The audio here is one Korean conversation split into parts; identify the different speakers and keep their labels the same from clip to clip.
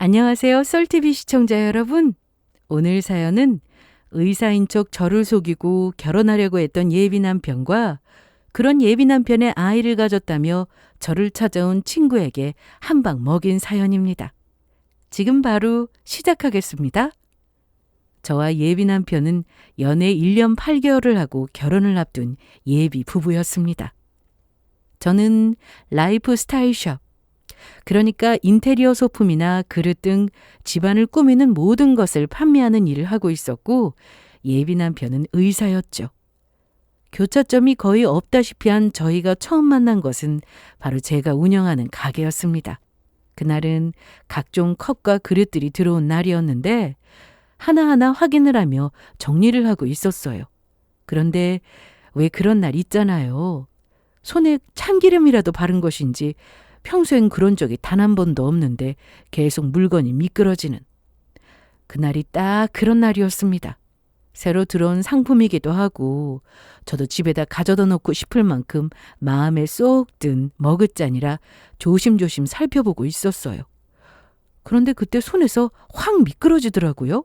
Speaker 1: 안녕하세요. 썰TV 시청자 여러분. 오늘 사연은 의사인 척 저를 속이고 결혼하려고 했던 예비 남편과 그런 예비 남편의 아이를 가졌다며 저를 찾아온 친구에게 한 방 먹인 사연입니다. 지금 바로 시작하겠습니다. 저와 예비 남편은 연애 1년 8개월을 하고 결혼을 앞둔 예비 부부였습니다. 저는 라이프 스타일숍, 그러니까 인테리어 소품이나 그릇 등 집안을 꾸미는 모든 것을 판매하는 일을 하고 있었고 예비 남편은 의사였죠. 교차점이 거의 없다시피 한 저희가 처음 만난 것은 바로 제가 운영하는 가게였습니다. 그날은 각종 컵과 그릇들이 들어온 날이었는데 하나하나 확인을 하며 정리를 하고 있었어요. 그런데 왜 그런 날 있잖아요. 손에 참기름이라도 바른 것인지 평소엔 그런 적이 단 한 번도 없는데 계속 물건이 미끄러지는. 그날이 딱 그런 날이었습니다. 새로 들어온 상품이기도 하고 저도 집에다 가져다 놓고 싶을 만큼 마음에 쏙 든 머그잔이라 조심조심 살펴보고 있었어요. 그런데 그때 손에서 확 미끄러지더라고요.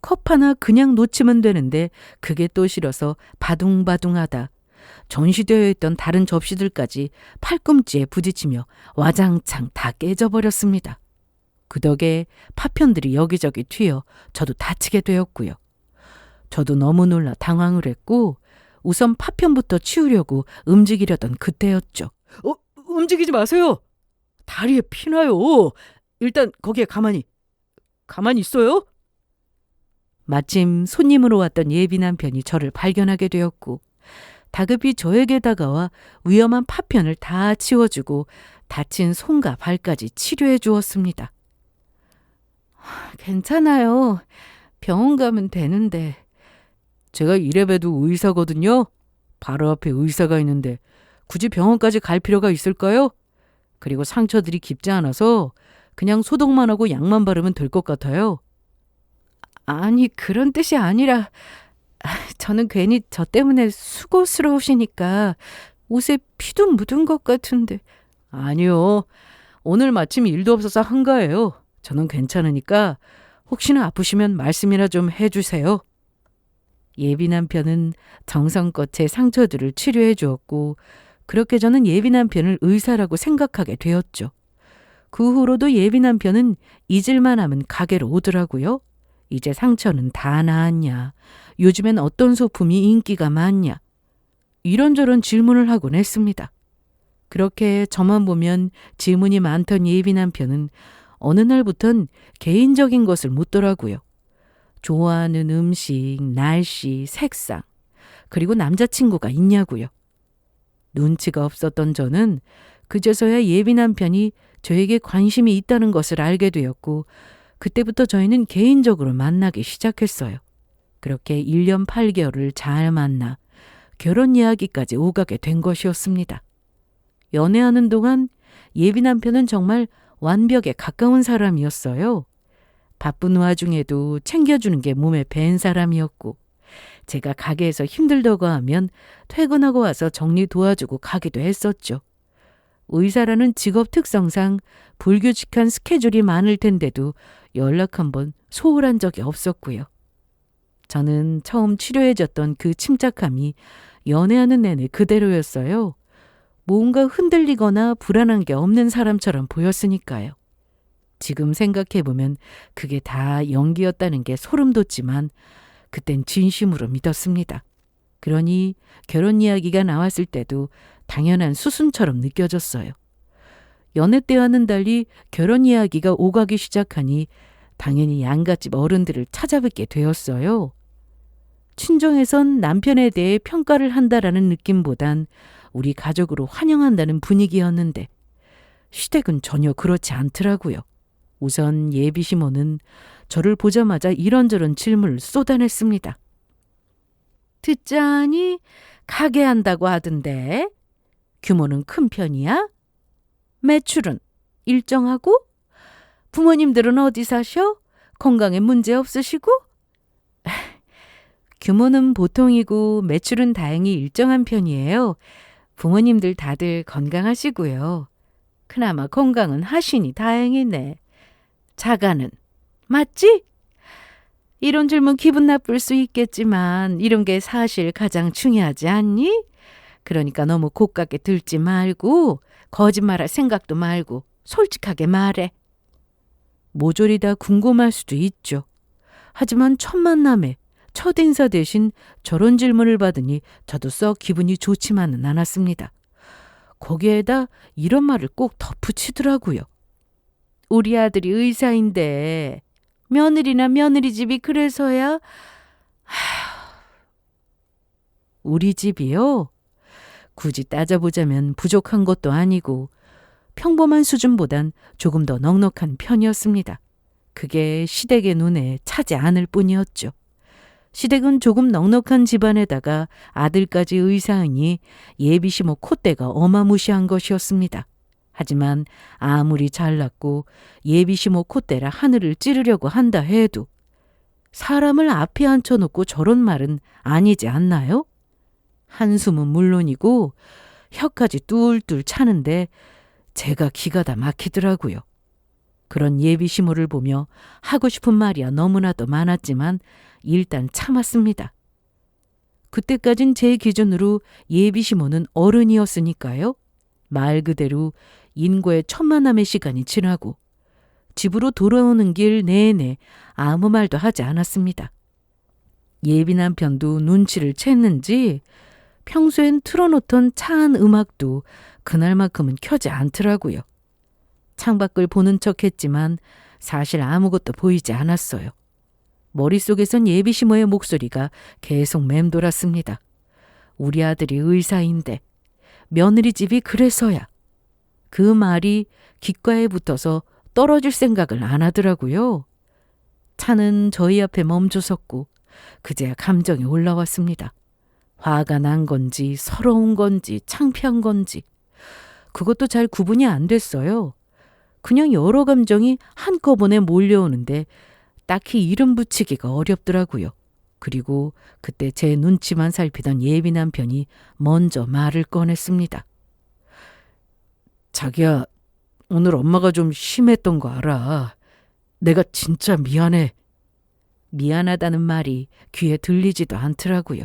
Speaker 1: 컵 하나 그냥 놓치면 되는데 그게 또 싫어서 바둥바둥하다 전시되어 있던 다른 접시들까지 팔꿈치에 부딪히며 와장창 다 깨져버렸습니다. 그 덕에 파편들이 여기저기 튀어 저도 다치게 되었고요. 저도 너무 놀라 당황을 했고 우선 파편부터 치우려고 움직이려던 그때였죠. 움직이지 마세요. 다리에 피나요. 일단 거기에 가만히 있어요. 마침 손님으로 왔던 예비 남편이 저를 발견하게 되었고 다급히 저에게 다가와 위험한 파편을 다 치워주고 다친 손과 발까지 치료해 주었습니다. 괜찮아요. 병원 가면 되는데. 제가 이래봬도 의사거든요. 바로 앞에 의사가 있는데 굳이 병원까지 갈 필요가 있을까요? 그리고 상처들이 깊지 않아서 그냥 소독만 하고 약만 바르면 될 것 같아요. 아니, 그런 뜻이 아니라 저는 괜히 저 때문에 수고스러우시니까 옷에 피도 묻은 것 같은데. 아니요. 오늘 마침 일도 없어서 한가해요. 저는 괜찮으니까 혹시나 아프시면 말씀이나 좀 해주세요. 예비 남편은 정성껏 제 상처들을 치료해 주었고 그렇게 저는 예비 남편을 의사라고 생각하게 되었죠. 그 후로도 예비 남편은 잊을만 하면 가게로 오더라고요. 이제 상처는 다 나았냐? 요즘엔 어떤 소품이 인기가 많냐? 이런저런 질문을 하곤 했습니다. 그렇게 저만 보면 질문이 많던 예비 남편은 어느 날부턴 개인적인 것을 묻더라고요. 좋아하는 음식, 날씨, 색상, 그리고 남자친구가 있냐고요. 눈치가 없었던 저는 그제서야 예비 남편이 저에게 관심이 있다는 것을 알게 되었고 그때부터 저희는 개인적으로 만나기 시작했어요. 그렇게 1년 8개월을 잘 만나 결혼 이야기까지 오가게 된 것이었습니다. 연애하는 동안 예비 남편은 정말 완벽에 가까운 사람이었어요. 바쁜 와중에도 챙겨주는 게 몸에 밴 사람이었고 제가 가게에서 힘들다고 하면 퇴근하고 와서 정리 도와주고 가기도 했었죠. 의사라는 직업 특성상 불규칙한 스케줄이 많을 텐데도 연락 한번 소홀한 적이 없었고요. 저는 처음 치료해줬던 그 침착함이 연애하는 내내 그대로였어요. 뭔가 흔들리거나 불안한 게 없는 사람처럼 보였으니까요. 지금 생각해보면 그게 다 연기였다는 게 소름 돋지만 그땐 진심으로 믿었습니다. 그러니 결혼 이야기가 나왔을 때도 당연한 수순처럼 느껴졌어요. 연애 때와는 달리 결혼 이야기가 오가기 시작하니 당연히 양갓집 어른들을 찾아뵙게 되었어요. 친정에선 남편에 대해 평가를 한다라는 느낌보단 우리 가족으로 환영한다는 분위기였는데 시댁은 전혀 그렇지 않더라고요. 우선 예비 시모는 저를 보자마자 이런저런 질문을 쏟아냈습니다. 듣자니 가게 한다고 하던데 규모는 큰 편이야? 매출은 일정하고? 부모님들은 어디 사셔? 건강에 문제 없으시고? 규모는 보통이고 매출은 다행히 일정한 편이에요. 부모님들 다들 건강하시고요. 그나마 건강은 하시니 다행이네. 자가는. 맞지? 이런 질문 기분 나쁠 수 있겠지만 이런 게 사실 가장 중요하지 않니? 그러니까 너무 고깝게 들지 말고 거짓말할 생각도 말고 솔직하게 말해. 모조리 다 궁금할 수도 있죠. 하지만 첫 만남에 첫인사 대신 저런 질문을 받으니 저도 썩 기분이 좋지만은 않았습니다. 거기에다 이런 말을 꼭 덧붙이더라고요. 우리 아들이 의사인데 며느리나 며느리 집이 그래서야. 우리 집이요? 굳이 따져보자면 부족한 것도 아니고 평범한 수준보단 조금 더 넉넉한 편이었습니다. 그게 시댁의 눈에 차지 않을 뿐이었죠. 시댁은 조금 넉넉한 집안에다가 아들까지 의사이니 예비시모 콧대가 어마무시한 것이었습니다. 하지만 아무리 잘났고 예비시모 콧대라 하늘을 찌르려고 한다 해도 사람을 앞에 앉혀놓고 저런 말은 아니지 않나요? 한숨은 물론이고 혀까지 뚫뚫 차는데 제가 기가 다 막히더라고요. 그런 예비시모를 보며 하고 싶은 말이야 너무나도 많았지만 일단 참았습니다. 그때까진 제 기준으로 예비시모는 어른이었으니까요. 말 그대로 인고의 천만남의 시간이 지나고 집으로 돌아오는 길 내내 아무 말도 하지 않았습니다. 예비 남편도 눈치를 챘는지 평소엔 틀어놓던 차한 음악도 그날만큼은 켜지 않더라고요. 창밖을 보는 척했지만 사실 아무것도 보이지 않았어요. 머릿속에선 예비시모의 목소리가 계속 맴돌았습니다. 우리 아들이 의사인데 며느리 집이 그래서야. 그 말이 귓가에 붙어서 떨어질 생각을 안 하더라고요. 차는 저희 앞에 멈춰섰고 그제야 감정이 올라왔습니다. 화가 난 건지 서러운 건지 창피한 건지 그것도 잘 구분이 안 됐어요. 그냥 여러 감정이 한꺼번에 몰려오는데 딱히 이름 붙이기가 어렵더라고요. 그리고 그때 제 눈치만 살피던 예비 남편이 먼저 말을 꺼냈습니다. 자기야, 오늘 엄마가 좀 심했던 거 알아. 내가 진짜 미안해. 미안하다는 말이 귀에 들리지도 않더라고요.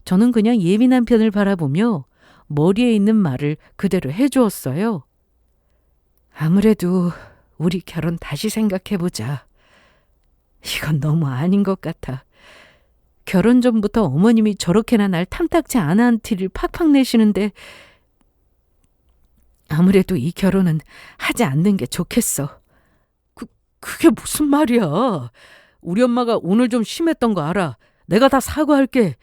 Speaker 1: 저는 그냥 예비 남편을 바라보며 머리에 있는 말을 그대로 해주었어요. 아무래도 우리 결혼 다시 생각해보자. 이건 너무 아닌 것 같아. 결혼 전부터 어머님이 저렇게나 날 탐탁지 않은 티를 팍팍 내시는데 아무래도 이 결혼은 하지 않는 게 좋겠어. 그게 무슨 말이야. 우리 엄마가 오늘 좀 심했던 거 알아. 내가 다 사과할게.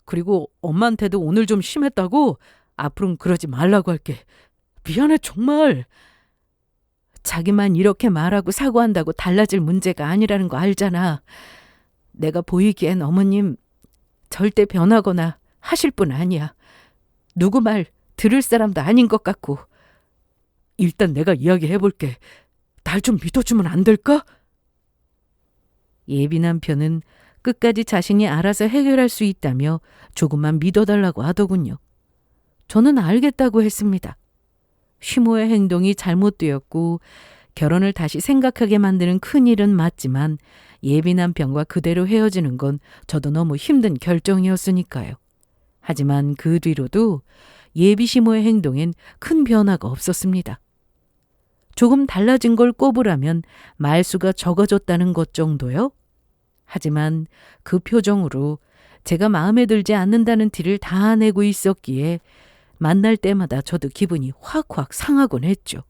Speaker 1: 그리고 엄마한테도 오늘 좀 심했다고 앞으로는 그러지 말라고 할게. 미안해 정말. 자기만 이렇게 말하고 사과한다고 달라질 문제가 아니라는 거 알잖아. 내가 보이기엔 어머님 절대 변하거나 하실 분 아니야. 누구 말 들을 사람도 아닌 것 같고. 일단 내가 이야기해볼게. 날 좀 믿어주면 안 될까? 예비 남편은 끝까지 자신이 알아서 해결할 수 있다며 조금만 믿어달라고 하더군요. 저는 알겠다고 했습니다. 시모의 행동이 잘못되었고 결혼을 다시 생각하게 만드는 큰일은 맞지만 예비 남편과 그대로 헤어지는 건 저도 너무 힘든 결정이었으니까요. 하지만 그 뒤로도 예비 시모의 행동엔 큰 변화가 없었습니다. 조금 달라진 걸 꼽으라면 말수가 적어졌다는 것 정도요? 하지만 그 표정으로 제가 마음에 들지 않는다는 티를 다 내고 있었기에 만날 때마다 저도 기분이 확확 상하곤 했죠.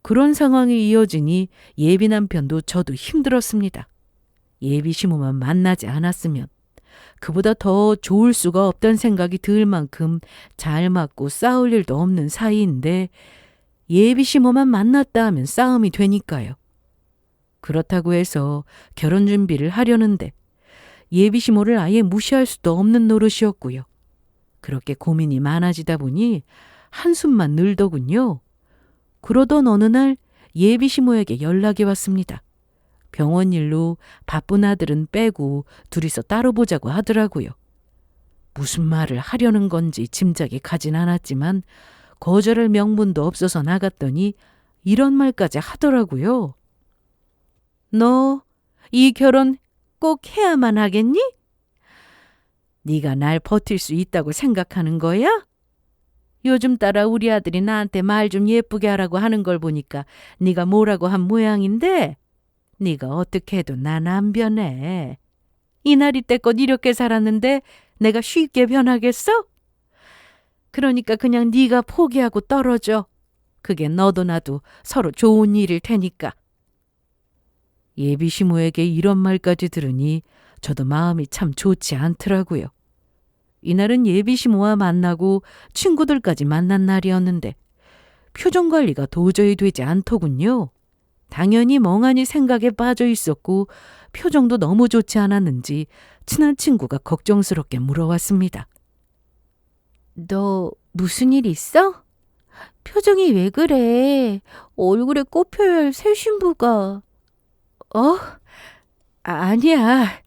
Speaker 1: 그런 상황이 이어지니 예비 남편도 저도 힘들었습니다. 예비 시모만 만나지 않았으면 그보다 더 좋을 수가 없다는 생각이 들 만큼 잘 맞고 싸울 일도 없는 사이인데 예비 시모만 만났다 하면 싸움이 되니까요. 그렇다고 해서 결혼 준비를 하려는데 예비 시모를 아예 무시할 수도 없는 노릇이었고요. 그렇게 고민이 많아지다 보니 한숨만 늘더군요. 그러던 어느 날 예비 시모에게 연락이 왔습니다. 병원 일로 바쁜 아들은 빼고 둘이서 따로 보자고 하더라고요. 무슨 말을 하려는 건지 짐작이 가진 않았지만 거절할 명분도 없어서 나갔더니 이런 말까지 하더라고요. 너 이 결혼 꼭 해야만 하겠니? 네가 날 버틸 수 있다고 생각하는 거야? 요즘 따라 우리 아들이 나한테 말 좀 예쁘게 하라고 하는 걸 보니까 네가 뭐라고 한 모양인데 네가 어떻게 해도 난 안 변해. 이날이 때껏 이렇게 살았는데 내가 쉽게 변하겠어? 그러니까 그냥 네가 포기하고 떨어져. 그게 너도 나도 서로 좋은 일일 테니까. 예비 시모에게 이런 말까지 들으니 저도 마음이 참 좋지 않더라고요. 이날은 예비 시모와 만나고 친구들까지 만난 날이었는데 표정 관리가 도저히 되지 않더군요. 당연히 멍하니 생각에 빠져 있었고 표정도 너무 좋지 않았는지 친한 친구가 걱정스럽게 물어왔습니다. 너 무슨 일 있어? 표정이 왜 그래? 얼굴에 꼽혀야 할 새 신부가. 아니야.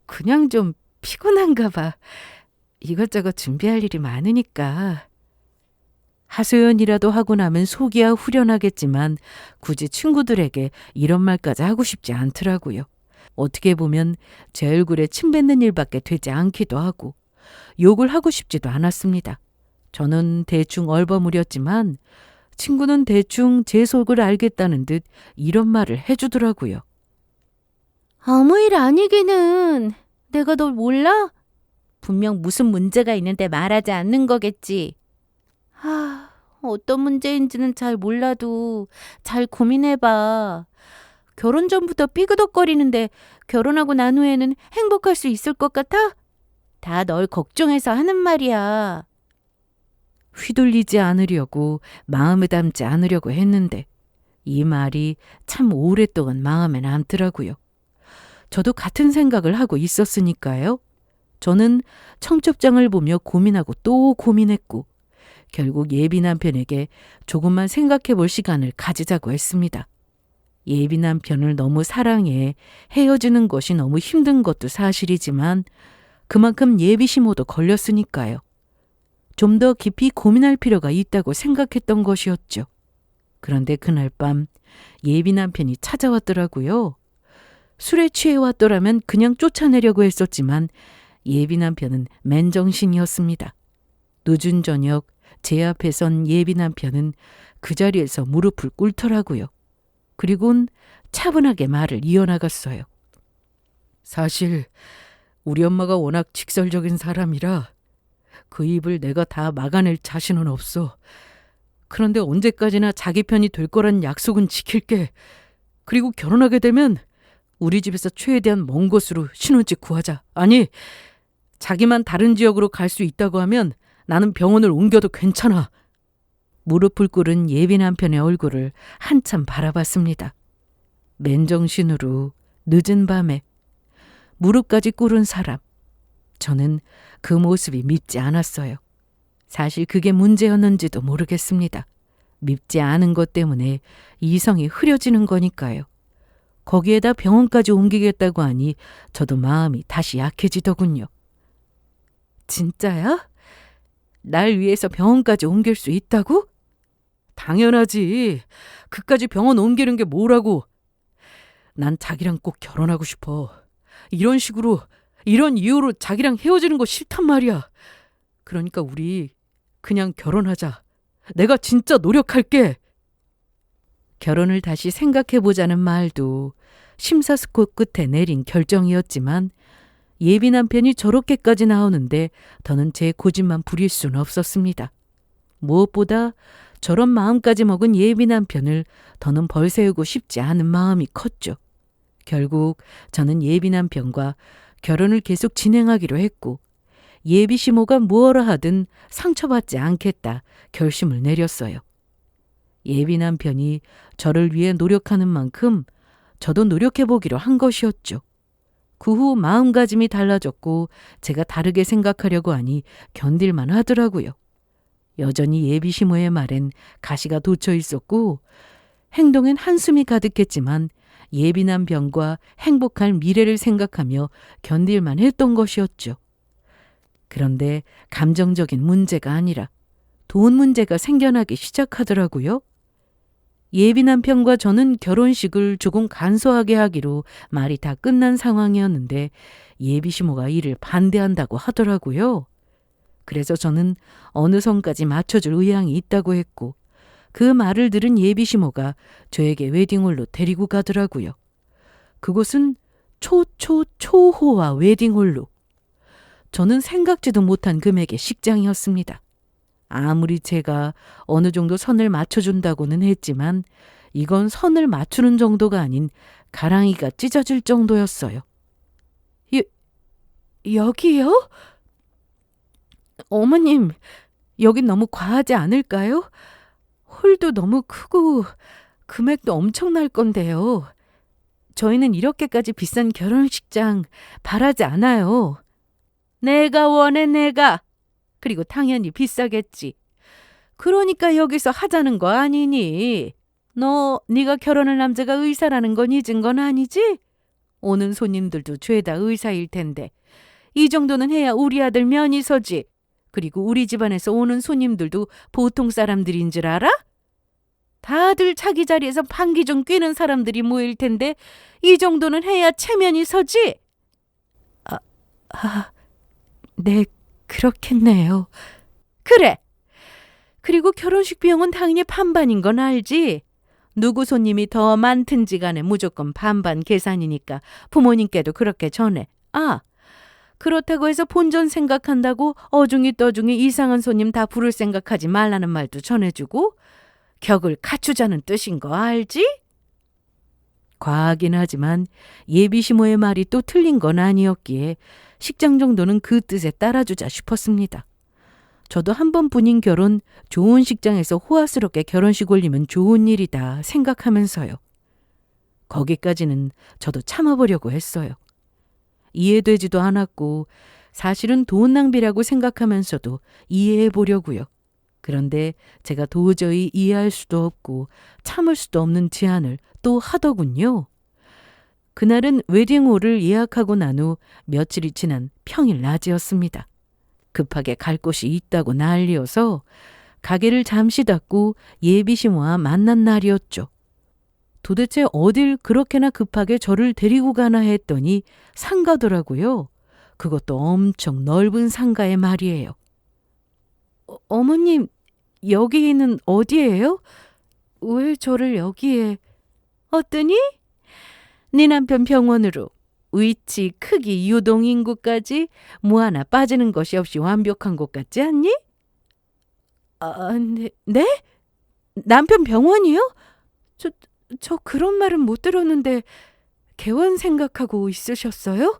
Speaker 1: 그냥 좀 피곤한가 봐. 이것저것 준비할 일이 많으니까. 하소연이라도 하고 나면 속이야 후련하겠지만 굳이 친구들에게 이런 말까지 하고 싶지 않더라고요. 어떻게 보면 제 얼굴에 침 뱉는 일밖에 되지 않기도 하고 욕을 하고 싶지도 않았습니다. 저는 대충 얼버무렸지만 친구는 대충 제 속을 알겠다는 듯 이런 말을 해주더라고요. 아무 일 아니기는. 내가 널 몰라? 분명 무슨 문제가 있는데 말하지 않는 거겠지. 어떤 문제인지는 잘 몰라도 잘 고민해봐. 결혼 전부터 삐그덕거리는데 결혼하고 난 후에는 행복할 수 있을 것 같아? 다 널 걱정해서 하는 말이야. 휘둘리지 않으려고 마음에 담지 않으려고 했는데 이 말이 참 오랫동안 마음에 남더라고요. 저도 같은 생각을 하고 있었으니까요. 저는 청첩장을 보며 고민하고 또 고민했고 결국 예비 남편에게 조금만 생각해 볼 시간을 가지자고 했습니다. 예비 남편을 너무 사랑해 헤어지는 것이 너무 힘든 것도 사실이지만 그만큼 예비 시모도 걸렸으니까요. 좀 더 깊이 고민할 필요가 있다고 생각했던 것이었죠. 그런데 그날 밤 예비 남편이 찾아왔더라고요. 술에 취해 왔더라면 그냥 쫓아내려고 했었지만 예비 남편은 맨정신이었습니다. 늦은 저녁 제 앞에 선 예비 남편은 그 자리에서 무릎을 꿇더라고요. 그리곤 차분하게 말을 이어나갔어요. 사실 우리 엄마가 워낙 직설적인 사람이라 그 입을 내가 다 막아낼 자신은 없어. 그런데 언제까지나 자기 편이 될 거란 약속은 지킬게. 그리고 결혼하게 되면 우리 집에서 최대한 먼 곳으로 신혼집 구하자. 아니, 자기만 다른 지역으로 갈 수 있다고 하면 나는 병원을 옮겨도 괜찮아. 무릎을 꿇은 예비 남편의 얼굴을 한참 바라봤습니다. 맨정신으로 늦은 밤에 무릎까지 꿇은 사람. 저는 그 모습이 밉지 않았어요. 사실 그게 문제였는지도 모르겠습니다. 밉지 않은 것 때문에 이성이 흐려지는 거니까요. 거기에다 병원까지 옮기겠다고 하니 저도 마음이 다시 약해지더군요. 진짜야? 날 위해서 병원까지 옮길 수 있다고? 당연하지. 그까지 병원 옮기는 게 뭐라고. 난 자기랑 꼭 결혼하고 싶어. 이런 식으로, 이런 이유로 자기랑 헤어지는 거 싫단 말이야. 그러니까 우리 그냥 결혼하자. 내가 진짜 노력할게. 결혼을 다시 생각해보자는 말도 심사숙고 끝에 내린 결정이었지만 예비 남편이 저렇게까지 나오는데 더는 제 고집만 부릴 수는 없었습니다. 무엇보다 저런 마음까지 먹은 예비 남편을 더는 벌세우고 싶지 않은 마음이 컸죠. 결국 저는 예비 남편과 결혼을 계속 진행하기로 했고 예비 시모가 무엇라 하든 상처받지 않겠다 결심을 내렸어요. 예비 남편이 저를 위해 노력하는 만큼 저도 노력해보기로 한 것이었죠. 그 후 마음가짐이 달라졌고 제가 다르게 생각하려고 하니 견딜만 하더라고요. 여전히 예비 시모의 말엔 가시가 돋쳐 있었고 행동엔 한숨이 가득했지만 예비 남편과 행복할 미래를 생각하며 견딜만 했던 것이었죠. 그런데 감정적인 문제가 아니라 돈 문제가 생겨나기 시작하더라고요. 예비 남편과 저는 결혼식을 조금 간소하게 하기로 말이 다 끝난 상황이었는데 예비 시모가 이를 반대한다고 하더라고요. 그래서 저는 어느 선까지 맞춰줄 의향이 있다고 했고 그 말을 들은 예비 시모가 저에게 웨딩홀로 데리고 가더라고요. 그곳은 초호화 웨딩홀로. 저는 생각지도 못한 금액의 식장이었습니다. 아무리 제가 어느 정도 선을 맞춰준다고는 했지만 이건 선을 맞추는 정도가 아닌 가랑이가 찢어질 정도였어요. 여기요? 어머님, 여긴 너무 과하지 않을까요? 홀도 너무 크고 금액도 엄청날 건데요. 저희는 이렇게까지 비싼 결혼식장 바라지 않아요. 내가 원해 내가. 그리고 당연히 비싸겠지. 그러니까 여기서 하자는 거 아니니? 네가 결혼할 남자가 의사라는 건 잊은 건 아니지? 오는 손님들도 죄다 의사일 텐데 이 정도는 해야 우리 아들 면이 서지. 그리고 우리 집안에서 오는 손님들도 보통 사람들인 줄 알아? 다들 자기 자리에서 방귀 좀 뀌는 사람들이 모일 텐데 이 정도는 해야 체면이 서지. 네, 그렇겠네요. 그래. 그리고 결혼식 비용은 당연히 반반인 건 알지. 누구 손님이 더 많든지 간에 무조건 반반 계산이니까 부모님께도 그렇게 전해. 그렇다고 해서 본전 생각한다고 어중이 떠중이 이상한 손님 다 부를 생각하지 말라는 말도 전해주고 격을 갖추자는 뜻인 거 알지? 과하긴 하지만 예비 시모의 말이 또 틀린 건 아니었기에 식장 정도는 그 뜻에 따라주자 싶었습니다. 저도 한 번뿐인 결혼, 좋은 식장에서 호화스럽게 결혼식 올리면 좋은 일이다 생각하면서요. 거기까지는 저도 참아보려고 했어요. 이해되지도 않았고 사실은 돈 낭비라고 생각하면서도 이해해 보려고요. 그런데 제가 도저히 이해할 수도 없고 참을 수도 없는 제안을 또 하더군요. 그날은 웨딩홀을 예약하고 난 후 며칠이 지난 평일 낮이었습니다. 급하게 갈 곳이 있다고 난리여서 가게를 잠시 닫고 예비 시모와 만난 날이었죠. 도대체 어딜 그렇게나 급하게 저를 데리고 가나 했더니 상가더라고요. 그것도 엄청 넓은 상가의 말이에요. 어머님, 여기는 어디예요? 왜 저를 여기에? 어떠니? 네 남편 병원으로 위치, 크기, 유동 인구까지 뭐 하나 빠지는 것이 없이 완벽한 곳 같지 않니? 네? 남편 병원이요? 저 그런 말은 못 들었는데 개원 생각하고 있으셨어요?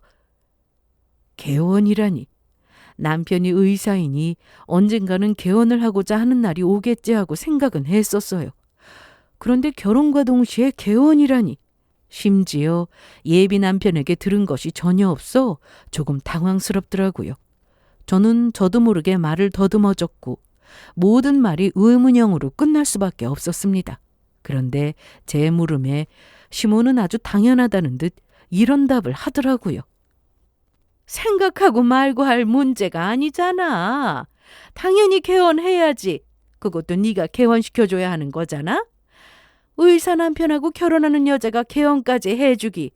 Speaker 1: 개원이라니. 남편이 의사이니 언젠가는 개원을 하고자 하는 날이 오겠지 하고 생각은 했었어요. 그런데 결혼과 동시에 개원이라니. 심지어 예비 남편에게 들은 것이 전혀 없어 조금 당황스럽더라고요. 저는 저도 모르게 말을 더듬어졌고 모든 말이 의문형으로 끝날 수밖에 없었습니다. 그런데 제 물음에 시모는 아주 당연하다는 듯 이런 답을 하더라고요. 생각하고 말고 할 문제가 아니잖아. 당연히 개원해야지. 그것도 네가 개원시켜줘야 하는 거잖아. 의사 남편하고 결혼하는 여자가 개원까지 해주기.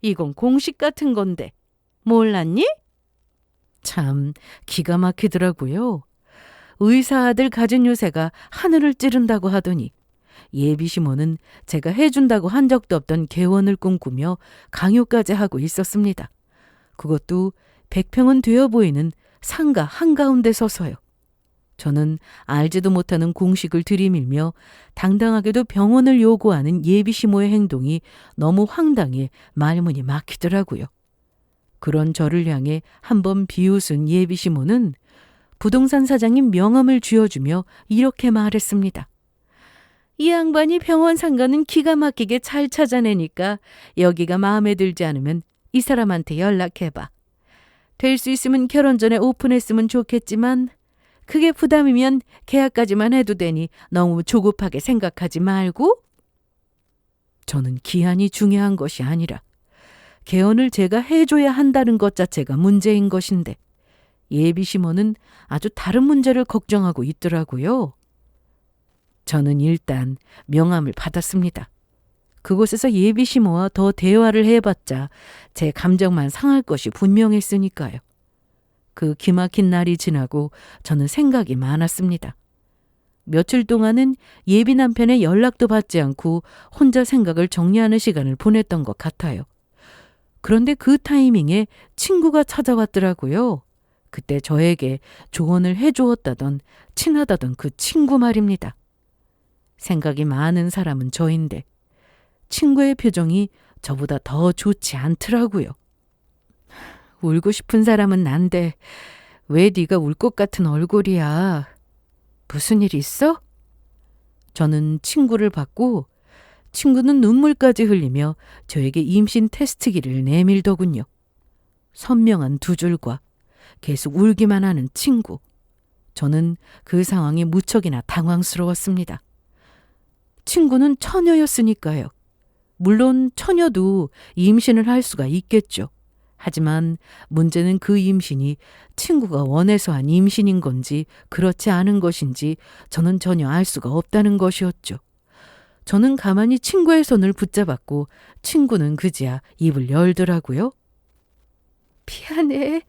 Speaker 1: 이건 공식 같은 건데. 몰랐니? 참 기가 막히더라고요. 의사 아들 가진 요새가 하늘을 찌른다고 하더니 예비 시모는 제가 해준다고 한 적도 없던 개원을 꿈꾸며 강요까지 하고 있었습니다. 그것도 100평은 되어 보이는 상가 한가운데 서서요. 저는 알지도 못하는 공식을 들이밀며 당당하게도 병원을 요구하는 예비 시모의 행동이 너무 황당해 말문이 막히더라고요. 그런 저를 향해 한번 비웃은 예비 시모는 부동산 사장님 명함을 쥐어주며 이렇게 말했습니다. 이 양반이 병원 상가는 기가 막히게 잘 찾아내니까 여기가 마음에 들지 않으면 이 사람한테 연락해봐. 될 수 있으면 결혼 전에 오픈했으면 좋겠지만 그게 부담이면 계약까지만 해도 되니 너무 조급하게 생각하지 말고. 저는 기한이 중요한 것이 아니라 개헌을 제가 해줘야 한다는 것 자체가 문제인 것인데 예비 시모는 아주 다른 문제를 걱정하고 있더라고요. 저는 일단 명함을 받았습니다. 그곳에서 예비시모와 더 대화를 해봤자 제 감정만 상할 것이 분명했으니까요. 그 기막힌 날이 지나고 저는 생각이 많았습니다. 며칠 동안은 예비 남편의 연락도 받지 않고 혼자 생각을 정리하는 시간을 보냈던 것 같아요. 그런데 그 타이밍에 친구가 찾아왔더라고요. 그때 저에게 조언을 해주었다던 친하다던 그 친구 말입니다. 생각이 많은 사람은 저인데 친구의 표정이 저보다 더 좋지 않더라고요. 울고 싶은 사람은 난데 왜 네가 울 것 같은 얼굴이야. 무슨 일 있어? 저는 친구를 봤고 친구는 눈물까지 흘리며 저에게 임신 테스트기를 내밀더군요. 선명한 두 줄과 계속 울기만 하는 친구. 저는 그 상황이 무척이나 당황스러웠습니다. 친구는 처녀였으니까요. 물론 처녀도 임신을 할 수가 있겠죠. 하지만 문제는 그 임신이 친구가 원해서 한 임신인 건지 그렇지 않은 것인지 저는 전혀 알 수가 없다는 것이었죠. 저는 가만히 친구의 손을 붙잡았고 친구는 그제야 입을 열더라고요. 미안해.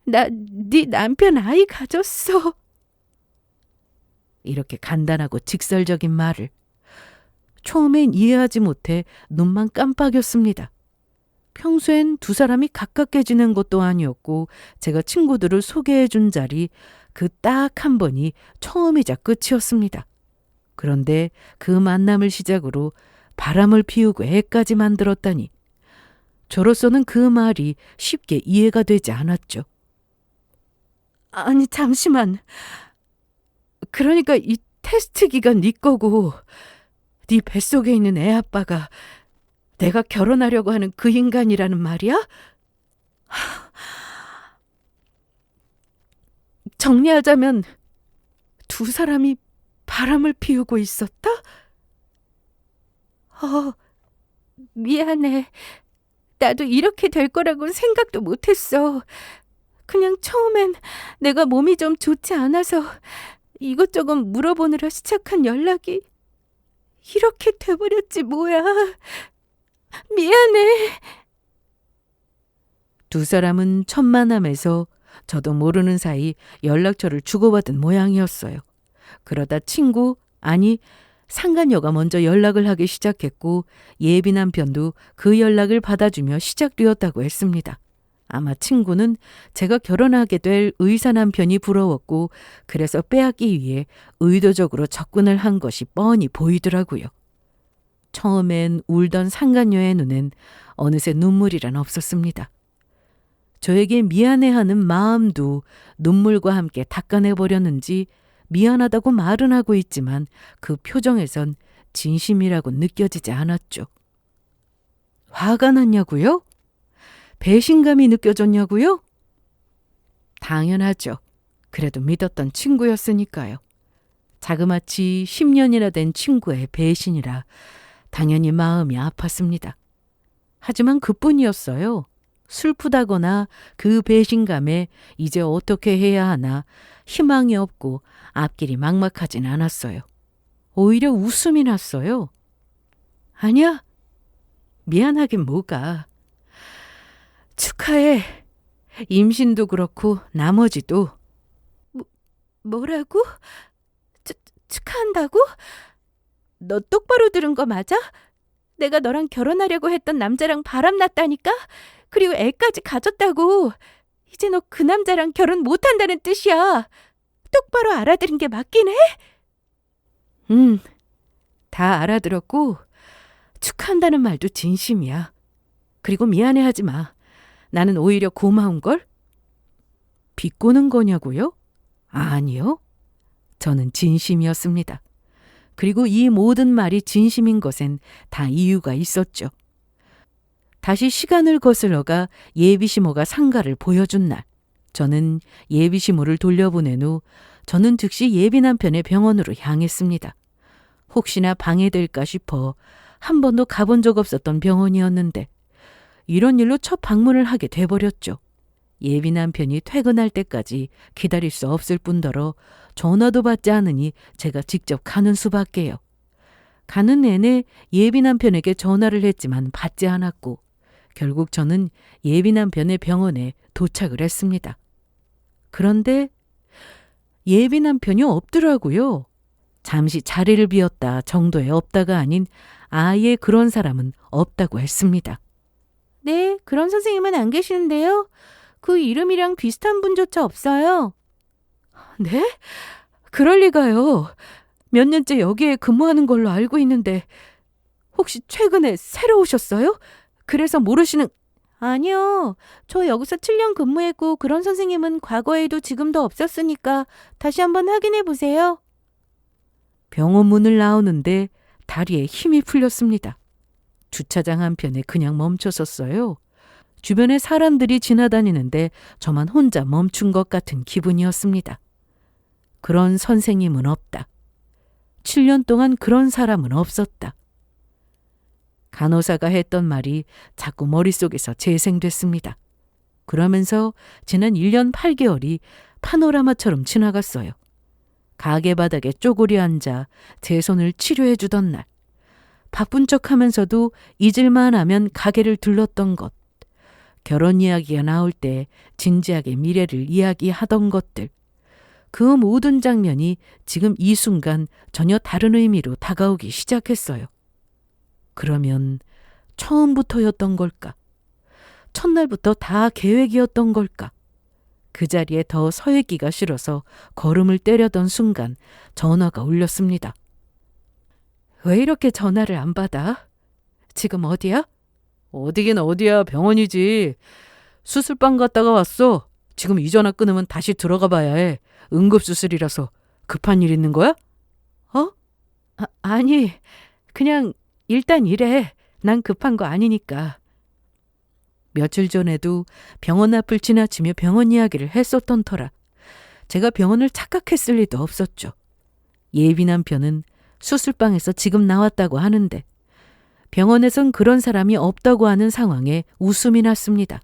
Speaker 1: 나 네 남편 아이 가졌어. 이렇게 간단하고 직설적인 말을 처음엔 이해하지 못해 눈만 깜빡였습니다. 평소엔 두 사람이 가깝게 지낸 것도 아니었고 제가 친구들을 소개해 준 자리 그 딱 한 번이 처음이자 끝이었습니다. 그런데 그 만남을 시작으로 바람을 피우고 애까지 만들었다니 저로서는 그 말이 쉽게 이해가 되지 않았죠. 아니 잠시만. 그러니까 이 테스트기가 네 거고 네 뱃속에 있는 애 아빠가 내가 결혼하려고 하는 그 인간이라는 말이야? 정리하자면 두 사람이 바람을 피우고 있었다? 미안해. 나도 이렇게 될 거라고는 생각도 못했어. 그냥 처음엔 내가 몸이 좀 좋지 않아서 이것저것 물어보느라 시작한 연락이 이렇게 돼버렸지 뭐야. 미안해. 두 사람은 첫 만남에서 저도 모르는 사이 연락처를 주고받은 모양이었어요. 그러다 친구, 아니 상간녀가 먼저 연락을 하기 시작했고 예비 남편도 그 연락을 받아주며 시작되었다고 했습니다. 아마 친구는 제가 결혼하게 될 의사 남편이 부러웠고 그래서 빼앗기 위해 의도적으로 접근을 한 것이 뻔히 보이더라고요. 처음엔 울던 상간녀의 눈엔 어느새 눈물이란 없었습니다. 저에게 미안해하는 마음도 눈물과 함께 닦아내버렸는지 미안하다고 말은 하고 있지만 그 표정에선 진심이라고 느껴지지 않았죠. 화가 났냐고요? 배신감이 느껴졌냐고요? 당연하죠. 그래도 믿었던 친구였으니까요. 자그마치 10년이나 된 친구의 배신이라 당연히 마음이 아팠습니다. 하지만 그뿐이었어요. 슬프다거나 그 배신감에 이제 어떻게 해야 하나 희망이 없고 앞길이 막막하진 않았어요. 오히려 웃음이 났어요. 아니야. 미안하긴 뭐가. 축하해. 임신도 그렇고 나머지도. 뭐라고? 축하한다고? 너 똑바로 들은 거 맞아? 내가 너랑 결혼하려고 했던 남자랑 바람났다니까? 그리고 애까지 가졌다고. 이제 너 그 남자랑 결혼 못한다는 뜻이야. 똑바로 알아들은 게 맞긴 해? 다 알아들었고 축하한다는 말도 진심이야. 그리고 미안해하지 마. 나는 오히려 고마운걸? 비꼬는 거냐고요? 아니요. 저는 진심이었습니다. 그리고 이 모든 말이 진심인 것엔 다 이유가 있었죠. 다시 시간을 거슬러가 예비시모가 상가를 보여준 날. 저는 예비시모를 돌려보낸 후 저는 즉시 예비 남편의 병원으로 향했습니다. 혹시나 방해될까 싶어 한 번도 가본 적 없었던 병원이었는데 이런 일로 첫 방문을 하게 돼버렸죠. 예비 남편이 퇴근할 때까지 기다릴 수 없을 뿐더러 전화도 받지 않으니 제가 직접 가는 수밖에요. 가는 내내 예비 남편에게 전화를 했지만 받지 않았고 결국 저는 예비 남편의 병원에 도착을 했습니다. 그런데 예비 남편이 없더라고요. 잠시 자리를 비웠다 정도에 없다가 아닌 아예 그런 사람은 없다고 했습니다. 네, 그런 선생님은 안 계시는데요. 그 이름이랑 비슷한 분조차 없어요. 네? 그럴 리가요. 몇 년째 여기에 근무하는 걸로 알고 있는데 혹시 최근에 새로 오셨어요? 그래서 모르시는... 아니요. 저 여기서 7년 근무했고 그런 선생님은 과거에도 지금도 없었으니까 다시 한번 확인해 보세요. 병원 문을 나오는데 다리에 힘이 풀렸습니다. 주차장 한편에 그냥 멈춰섰어요. 주변에 사람들이 지나다니는데 저만 혼자 멈춘 것 같은 기분이었습니다. 그런 선생님은 없다. 7년 동안 그런 사람은 없었다. 간호사가 했던 말이 자꾸 머릿속에서 재생됐습니다. 그러면서 지난 1년 8개월이 파노라마처럼 지나갔어요. 가게 바닥에 쪼그려 앉아 제 손을 치료해 주던 날. 바쁜 척하면서도 잊을만 하면 가게를 들렀던 것. 결혼 이야기가 나올 때 진지하게 미래를 이야기하던 것들. 그 모든 장면이 지금 이 순간 전혀 다른 의미로 다가오기 시작했어요. 그러면 처음부터였던 걸까? 첫날부터 다 계획이었던 걸까? 그 자리에 더 서 있기가 싫어서 걸음을 때려던 순간 전화가 울렸습니다. 왜 이렇게 전화를 안 받아? 지금 어디야? 어디긴 어디야, 병원이지. 수술방 갔다가 왔어. 지금 이 전화 끊으면 다시 들어가 봐야 해. 응급수술이라서. 급한 일 있는 거야? 아니, 그냥 일단 이래. 난 급한 거 아니니까. 며칠 전에도 병원 앞을 지나치며 병원 이야기를 했었던 터라 제가 병원을 착각했을 리도 없었죠. 예비 남편은 수술방에서 지금 나왔다고 하는데 병원에선 그런 사람이 없다고 하는 상황에 웃음이 났습니다.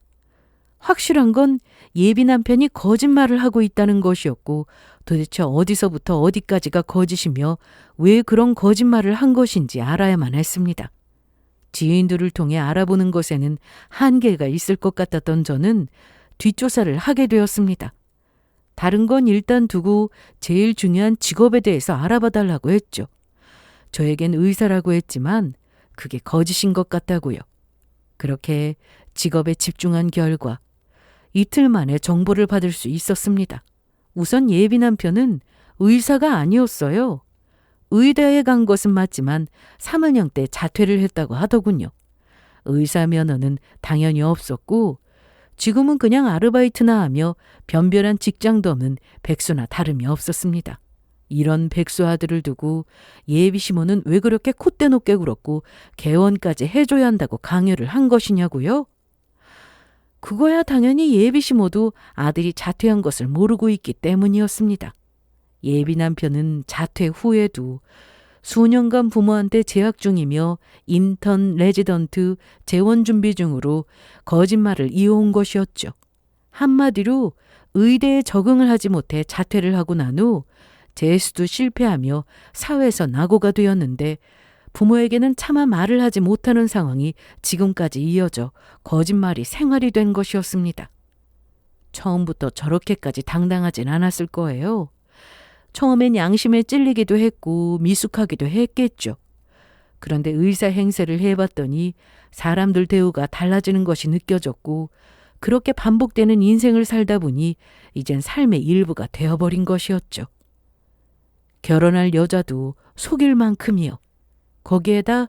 Speaker 1: 확실한 건 예비 남편이 거짓말을 하고 있다는 것이었고 도대체 어디서부터 어디까지가 거짓이며 왜 그런 거짓말을 한 것인지 알아야만 했습니다. 지인들을 통해 알아보는 것에는 한계가 있을 것 같았던 저는 뒷조사를 하게 되었습니다. 다른 건 일단 두고 제일 중요한 직업에 대해서 알아봐 달라고 했죠. 저에겐 의사라고 했지만 그게 거짓인 것 같다고요. 그렇게 직업에 집중한 결과 이틀 만에 정보를 받을 수 있었습니다. 우선 예비 남편은 의사가 아니었어요. 의대에 간 것은 맞지만 3학년 때 자퇴를 했다고 하더군요. 의사 면허는 당연히 없었고 지금은 그냥 아르바이트나 하며 변변한 직장도 없는 백수나 다름이 없었습니다. 이런 백수 아들을 두고 예비 시모는 왜 그렇게 콧대 높게 굴었고 개원까지 해줘야 한다고 강요를 한 것이냐고요? 그거야 당연히 예비 시모도 아들이 자퇴한 것을 모르고 있기 때문이었습니다. 예비 남편은 자퇴 후에도 수년간 부모한테 재학 중이며 인턴, 레지던트, 재원 준비 중으로 거짓말을 이어온 것이었죠. 한마디로 의대에 적응을 하지 못해 자퇴를 하고 난 후 재수도 실패하며 사회에서 낙오가 되었는데 부모에게는 차마 말을 하지 못하는 상황이 지금까지 이어져 거짓말이 생활이 된 것이었습니다. 처음부터 저렇게까지 당당하진 않았을 거예요. 처음엔 양심에 찔리기도 했고 미숙하기도 했겠죠. 그런데 의사 행세를 해봤더니 사람들 대우가 달라지는 것이 느껴졌고 그렇게 반복되는 인생을 살다 보니 이젠 삶의 일부가 되어버린 것이었죠. 결혼할 여자도 속일 만큼이요. 거기에다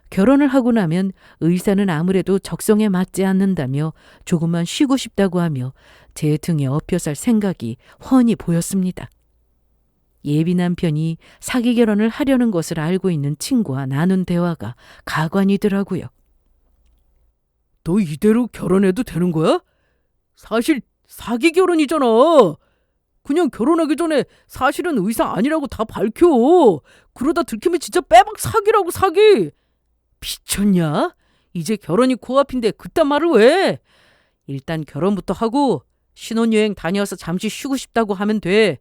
Speaker 1: 결혼을 하고 나면 의사는 아무래도 적성에 맞지 않는다며 조금만 쉬고 싶다고 하며 제 등에 엎여살 생각이 훤히 보였습니다. 예비 남편이 사기 결혼을 하려는 것을 알고 있는 친구와 나눈 대화가 가관이더라고요.
Speaker 2: 너 이대로 결혼해도 되는 거야? 사실 사기 결혼이잖아. 그냥 결혼하기 전에 사실은 의사 아니라고 다 밝혀. 그러다 들키면 진짜 빼박 사기라고 사기. 미쳤냐? 이제 결혼이 코앞인데 그딴 말을 왜? 일단 결혼부터 하고 신혼여행 다녀와서 잠시 쉬고 싶다고 하면 돼.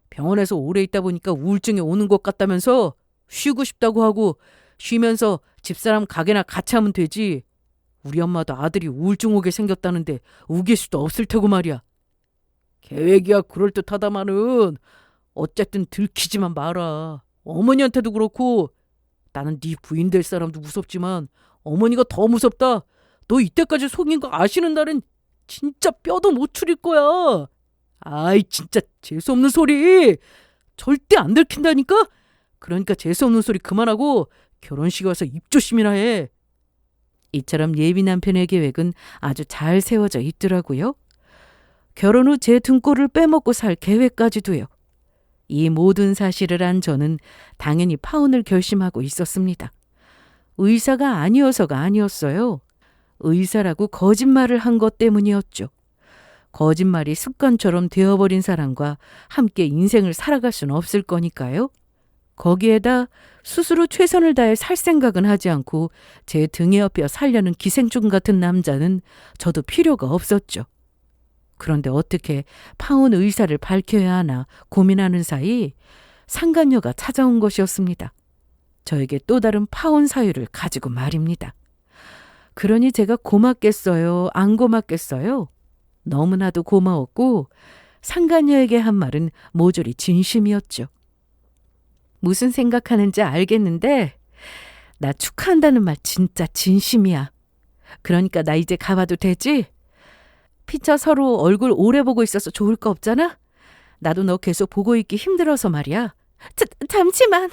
Speaker 2: 병원에서 오래 있다 보니까 우울증이 오는 것 같다면서 쉬고 싶다고 하고 쉬면서 집사람 가게나 같이 하면 되지. 우리 엄마도 아들이 우울증 오게 생겼다는데 우길 수도 없을 테고 말이야. 계획이야 그럴듯하다마는 어쨌든 들키지만 마라. 어머니한테도 그렇고 나는 네 부인 될 사람도 무섭지만 어머니가 더 무섭다. 너 이때까지 속인 거 아시는 날은 진짜 뼈도 못 추릴 거야. 아이 진짜 재수없는 소리. 절대 안 들킨다니까. 그러니까 재수없는 소리 그만하고 결혼식에 와서 입 조심이나 해. 이처럼 예비 남편의 계획은 아주 잘 세워져 있더라고요. 결혼 후 제 등골을 빼먹고 살 계획까지도요. 이 모든 사실을 안 저는 당연히 파혼을 결심하고 있었습니다. 의사가 아니어서가 아니었어요. 의사라고 거짓말을 한 것 때문이었죠. 거짓말이 습관처럼 되어버린 사람과 함께 인생을 살아갈 수는 없을 거니까요. 거기에다 스스로 최선을 다해 살 생각은 하지 않고 제 등에 업혀 살려는 기생충 같은 남자는 저도 필요가 없었죠. 그런데 어떻게 파혼 의사를 밝혀야 하나 고민하는 사이 상간녀가 찾아온 것이었습니다. 저에게 또 다른 파혼 사유를 가지고 말입니다. 그러니 제가 고맙겠어요? 안 고맙겠어요? 너무나도 고마웠고 상간녀에게 한 말은 모조리 진심이었죠. 무슨 생각하는지 알겠는데 나 축하한다는 말 진짜 진심이야. 그러니까 나 이제 가봐도 되지? 피차 서로 얼굴 오래 보고 있어서 좋을 거 없잖아? 나도 너 계속 보고 있기 힘들어서 말이야. 잠시만.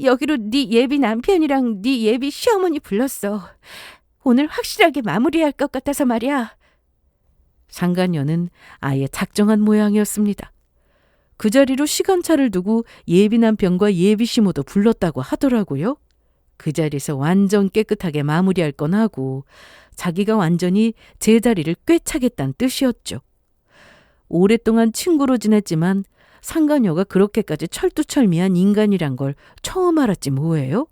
Speaker 2: 여기로 네 예비 남편이랑 네 예비 시어머니 불렀어. 오늘 확실하게 마무리할 것 같아서 말이야. 상간녀는 아예 작정한 모양이었습니다. 그 자리로 시간차를 두고 예비 남편과 예비 시모도 불렀다고 하더라고요. 그 자리에서 완전 깨끗하게 마무리할 건 하고 자기가 완전히 제 자리를 꿰차겠다는 뜻이었죠. 오랫동안 친구로 지냈지만 상간녀가 그렇게까지 철두철미한 인간이란 걸 처음 알았지 뭐예요?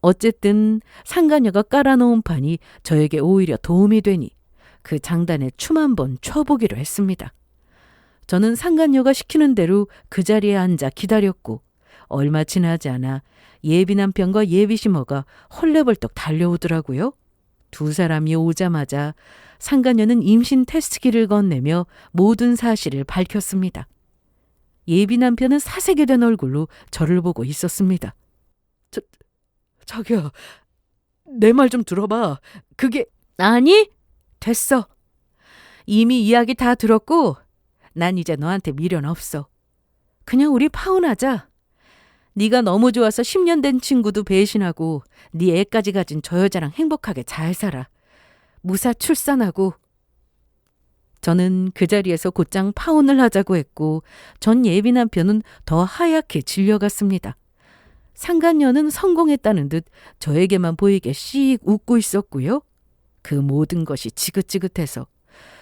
Speaker 2: 어쨌든 상간녀가 깔아놓은 판이 저에게 오히려 도움이 되니 그 장단에 춤 한번 춰보기로 했습니다. 저는 상간녀가 시키는 대로 그 자리에 앉아 기다렸고 얼마 지나지 않아 예비 남편과 예비 시모가 헐레벌떡 달려오더라고요. 두 사람이 오자마자 상간녀는 임신 테스트기를 건네며 모든 사실을 밝혔습니다. 예비 남편은 사색이 된 얼굴로 저를 보고 있었습니다. 자기야, 내 말 좀 들어봐. 그게... 아니, 됐어. 이미 이야기 다 들었고 난 이제 너한테 미련 없어. 그냥 우리 파혼하자. 네가 너무 좋아서 10년 된 친구도 배신하고 네 애까지 가진 저 여자랑 행복하게 잘 살아. 무사 출산하고. 저는 그 자리에서 곧장 파혼을 하자고 했고 전 예비 남편은 더 하얗게 질려갔습니다. 상간녀는 성공했다는 듯 저에게만 보이게 씩 웃고 있었고요. 그 모든 것이 지긋지긋해서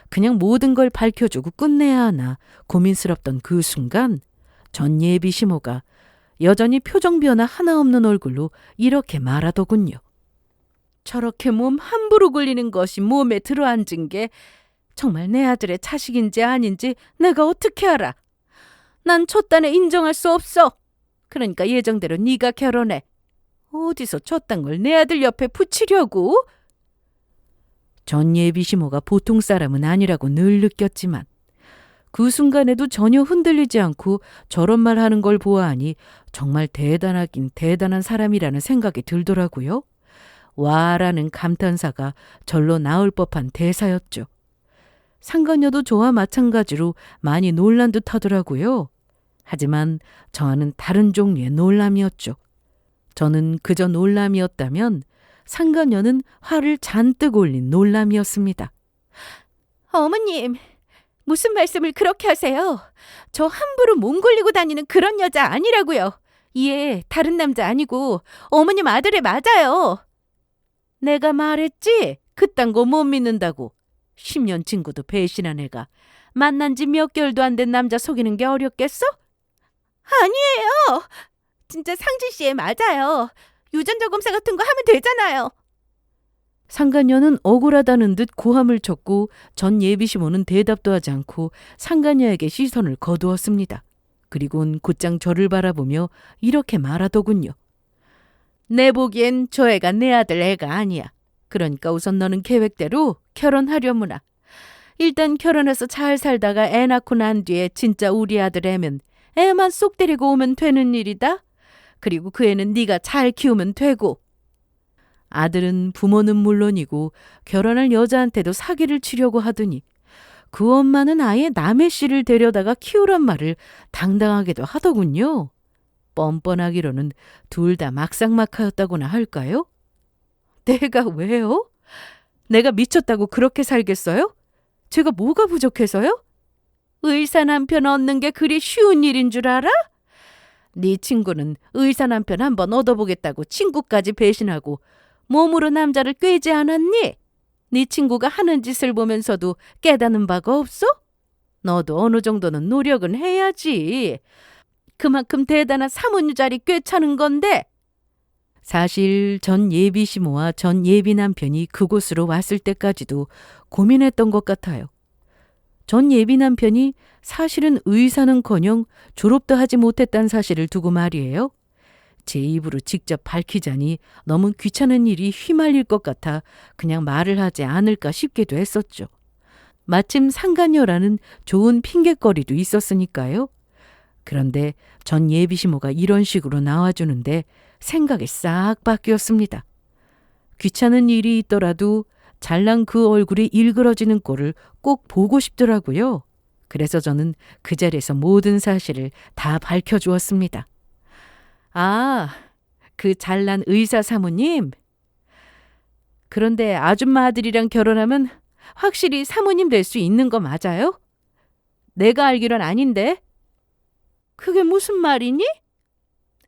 Speaker 2: 그냥 모든 걸 밝혀주고 끝내야 하나 고민스럽던 그 순간 전 예비 시모가 여전히 표정 변화 하나 없는 얼굴로 이렇게 말하더군요. 저렇게 몸 함부로 굴리는 것이 몸에 들어앉은 게 정말 내 아들의 자식인지 아닌지 내가 어떻게 알아? 난 첫단에 인정할 수 없어. 그러니까 예정대로 네가 결혼해. 어디서 저딴 걸 내 아들 옆에 붙이려고? 전 예비 시모가 보통 사람은 아니라고 늘 느꼈지만 그 순간에도 전혀 흔들리지 않고 저런 말 하는 걸 보아하니 정말 대단하긴 대단한 사람이라는 생각이 들더라고요. 와라는 감탄사가 절로 나올 법한 대사였죠. 상간녀도 저와 마찬가지로 많이 놀란 듯 하더라고요. 하지만 저와는 다른 종류의 놀람이었죠. 저는 그저 놀람이었다면 상간녀는 화를 잔뜩 올린 놀람이었습니다. 어머님, 무슨 말씀을 그렇게 하세요? 저 함부로 몸 굴리고 다니는 그런 여자 아니라고요. 얘 다른 남자 아니고 어머님 아들애 맞아요. 내가 말했지? 그딴 거 못 믿는다고. 10년 친구도 배신한 애가 만난 지 몇 개월도 안 된 남자 속이는 게 어렵겠어? 아니에요. 진짜 상진 씨 애 맞아요. 유전자 검사 같은 거 하면 되잖아요.
Speaker 1: 상간녀는 억울하다는 듯 고함을 쳤고 전 예비시모는 대답도 하지 않고 상간녀에게 시선을 거두었습니다. 그리곤 곧장 저를 바라보며 이렇게 말하더군요. 내 보기엔 저 애가 내 아들 애가 아니야. 그러니까 우선 너는 계획대로 결혼하려무나. 일단 결혼해서 잘 살다가 애 낳고 난 뒤에 진짜 우리 아들 애면 애만 쏙 데리고 오면 되는 일이다. 그리고 그 애는 네가 잘 키우면 되고. 아들은 부모는 물론이고 결혼할 여자한테도 사기를 치려고 하더니 그 엄마는 아예 남의 씨를 데려다가 키우란 말을 당당하게도 하더군요. 뻔뻔하기로는 둘 다 막상막하였다고나 할까요? 내가 왜요? 내가 미쳤다고 그렇게 살겠어요? 제가 뭐가 부족해서요? 의사 남편 얻는 게 그리 쉬운 일인 줄 알아? 네 친구는 의사 남편 한번 얻어보겠다고 친구까지 배신하고 몸으로 남자를 꿰지 않았니? 네 친구가 하는 짓을 보면서도 깨닫는 바가 없어? 너도 어느 정도는 노력은 해야지. 그만큼 대단한 사모님 자리 꿰차는 건데. 사실 전 예비 시모와 전 예비 남편이 그곳으로 왔을 때까지도 고민했던 것 같아요. 전 예비 남편이 사실은 의사는커녕 졸업도 하지 못했다는 사실을 두고 말이에요. 제 입으로 직접 밝히자니 너무 귀찮은 일이 휘말릴 것 같아 그냥 말을 하지 않을까 싶기도 했었죠. 마침 상간녀라는 좋은 핑곗거리도 있었으니까요. 그런데 전 예비시모가 이런 식으로 나와주는데 생각이 싹 바뀌었습니다. 귀찮은 일이 있더라도 잘난 그 얼굴이 일그러지는 꼴을 꼭 보고 싶더라고요. 그래서 저는 그 자리에서 모든 사실을 다 밝혀주었습니다. 아, 그 잘난 의사 사모님? 그런데 아줌마 아들이랑 결혼하면 확실히 사모님 될 수 있는 거 맞아요? 내가 알기론 아닌데. 그게 무슨 말이니?